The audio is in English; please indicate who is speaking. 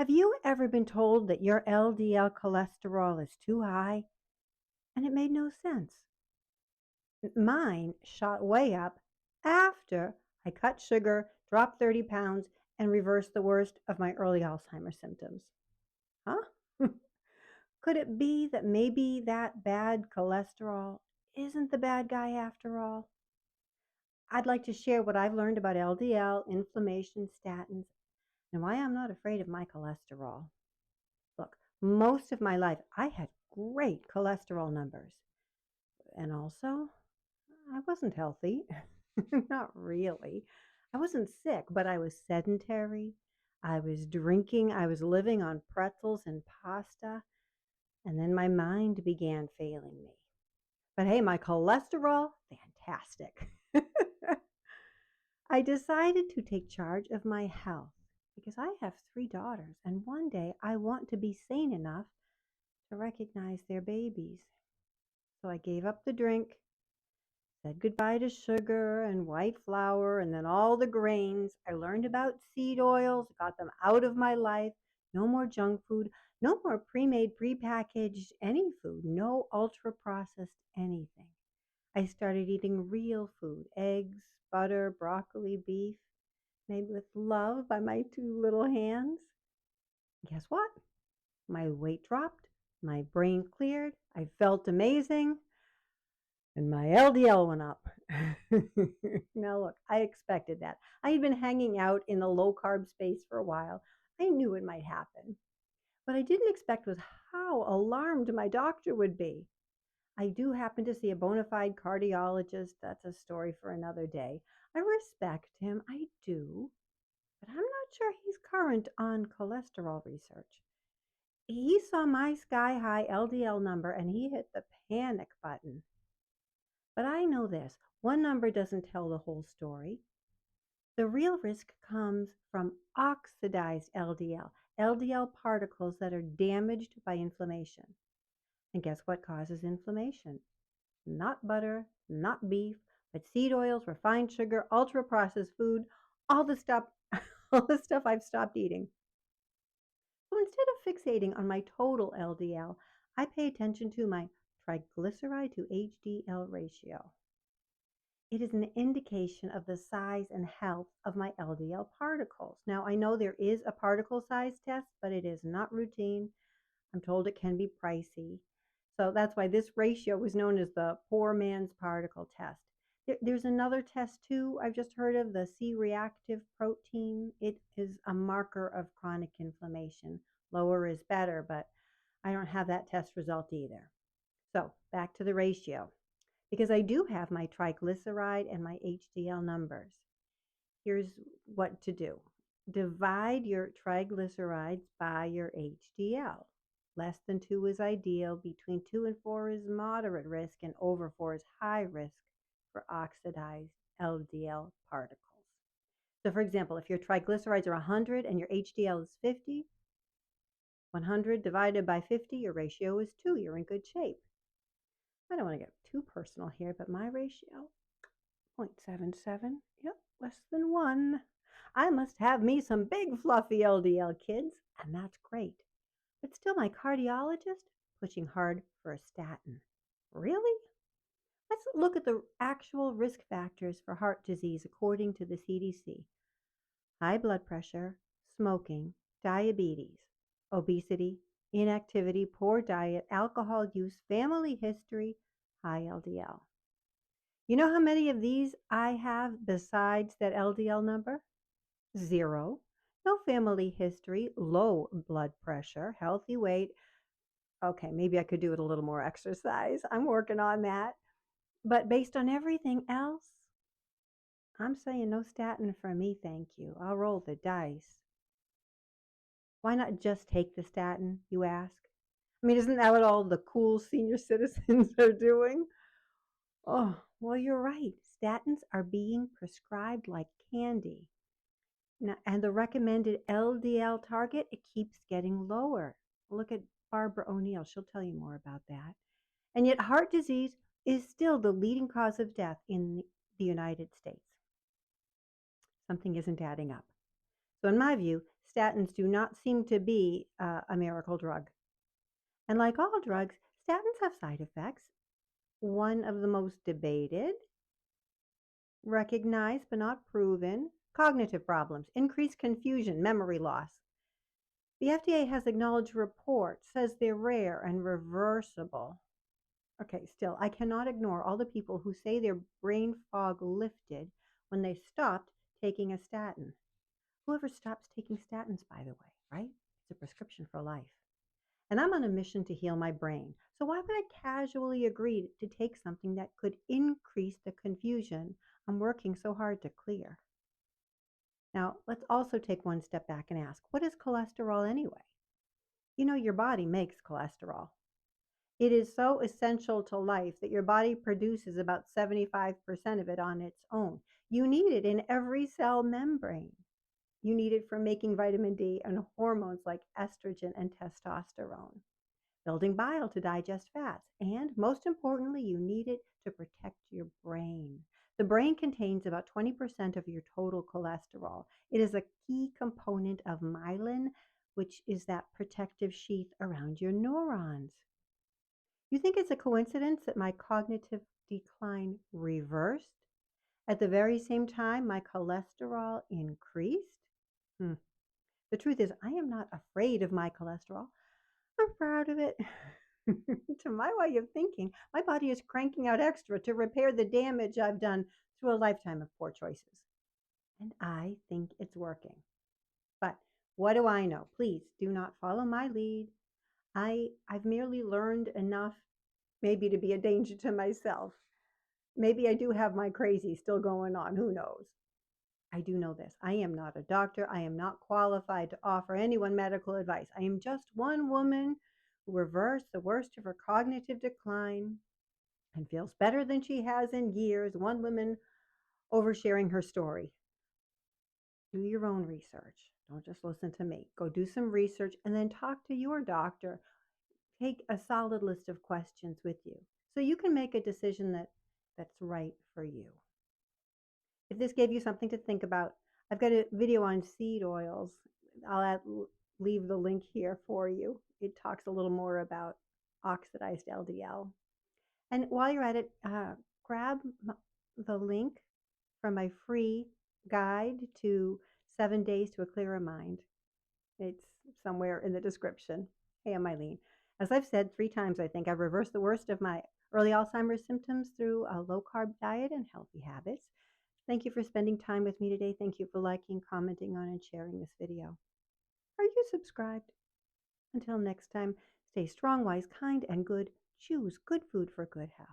Speaker 1: Have you ever been told that your LDL cholesterol is too high? And it made no sense. Mine shot way up after I cut sugar, dropped 30 pounds, and reversed the worst of my early Alzheimer's symptoms. Huh? Could it be that maybe that bad cholesterol isn't the bad guy after all? I'd like to share what I've learned about LDL, inflammation, statins, and why I'm not afraid of my cholesterol. Look, most of my life I had great cholesterol numbers. And also, I wasn't healthy. Not really. I wasn't sick, but I was sedentary. I was drinking. I was living on pretzels and pasta. And then my mind began failing me. But hey, my cholesterol, fantastic. I decided to take charge of my health because I have three daughters, and one day I want to be sane enough to recognize their babies. So I gave up the drink, said goodbye to sugar and white flour and then all the grains. I learned about seed oils, got them out of my life. No more junk food, no more pre-made, prepackaged any food, no ultra processed anything. I started eating real food, eggs, butter, broccoli, beef, made with love by my two little hands. Guess what? My weight dropped, my brain cleared, I felt amazing. And my LDL went up. Now, look, I expected that. I had been hanging out in the low carb space for a while. I knew it might happen. What I didn't expect was how alarmed my doctor would be. I do happen to see a bona fide cardiologist. That's a story for another day. I respect him. I do. But I'm not sure he's current on cholesterol research. He saw my sky high LDL number and he hit the panic button. But I know this, one number doesn't tell the whole story. The real risk comes from oxidized LDL, LDL particles that are damaged by inflammation. And guess what causes inflammation? Not butter, not beef, but seed oils, refined sugar, ultra processed food, all the stuff all the stuff I've stopped eating. So instead of fixating on my total LDL, I pay attention to my triglyceride to HDL ratio. It is an indication of the size and health of my LDL particles. Now, I know there is a particle size test, but it is not routine. I'm told it can be pricey. So that's why this ratio is known as the poor man's particle test. There's another test too, I've just heard of, the C-reactive protein. It is a marker of chronic inflammation. Lower is better, but I don't have that test result either. So back to the ratio. Because I do have my triglyceride and my HDL numbers. Here's what to do. Divide your triglycerides by your HDL. Less than 2 is ideal, between 2 and 4 is moderate risk, and over 4 is high risk for oxidized LDL particles. So for example, if your triglycerides are 100 and your HDL is 50, 100 divided by 50, your ratio is 2. You're in good shape. I don't want to get too personal here, but my ratio, 0.77. Yep, less than 1. I must have me some big fluffy LDL kids, and that's great. But still, my cardiologist pushing hard for a statin. Really? Let's look at the actual risk factors for heart disease according to the CDC. High blood pressure, smoking, diabetes, obesity, inactivity, poor diet, alcohol use, family history, high LDL. You know how many of these I have besides that LDL number? 0. No family history, low blood pressure, healthy weight. Okay, maybe I could do it a little more exercise. I'm working on that. But based on everything else, I'm saying no statin for me, thank you. I'll roll the dice. Why not just take the statin, you ask? I mean, isn't that what all the cool senior citizens are doing? Oh, well, you're right. Statins are being prescribed like candy. Now, and the recommended LDL target, it keeps getting lower. Look at Barbara O'Neill. She'll tell you more about that. And yet heart disease is still the leading cause of death in the United States. Something isn't adding up. So in my view, statins do not seem to be a miracle drug. And like all drugs, statins have side effects. One of the most debated, recognized but not proven, cognitive problems, increased confusion, memory loss. The FDA has acknowledged reports, says they're rare and reversible. Okay, still, I cannot ignore all the people who say their brain fog lifted when they stopped taking a statin. Whoever stops taking statins, by the way, right? It's a prescription for life. And I'm on a mission to heal my brain. So why would I casually agree to take something that could increase the confusion I'm working so hard to clear? Now, let's also take one step back and ask, what is cholesterol anyway? You know, your body makes cholesterol. It is so essential to life that your body produces about 75% of it on its own. You need it in every cell membrane. You need it for making vitamin D and hormones like estrogen and testosterone, building bile to digest fats, and most importantly, you need it to protect your brain. The brain contains about 20% of your total cholesterol. It is a key component of myelin, which is that protective sheath around your neurons. You think it's a coincidence that my cognitive decline reversed at the very same time my cholesterol increased? Hmm. The truth is, I am not afraid of my cholesterol. I'm proud of it. To my way of thinking, my body is cranking out extra to repair the damage I've done through a lifetime of poor choices. And I think it's working. But what do I know? Please do not follow my lead. I've merely learned enough maybe to be a danger to myself. Maybe I do have my crazy still going on. Who knows? I do know this. I am not a doctor. I am not qualified to offer anyone medical advice. I am just one woman who reversed the worst of her cognitive decline and feels better than she has in years. One woman oversharing her story. Do your own research. Don't just listen to me. Go do some research and then talk to your doctor. Take a solid list of questions with you so you can make a decision that's right for you. If this gave you something to think about, I've got a video on seed oils. Leave the link here for you. It talks a little more about oxidized LDL. And while you're at it, grab the link from my free guide to 7 Days to a Clearer Mind. It's somewhere in the description. Hey, I'm Eileen. As I've said 3 times, I think I've reversed the worst of my early Alzheimer's symptoms through a low-carb diet and healthy habits. Thank you for spending time with me today. Thank you for liking, commenting on, and sharing this video. Are you subscribed? Until next time, stay strong, wise, kind, and good. Choose good food for good health.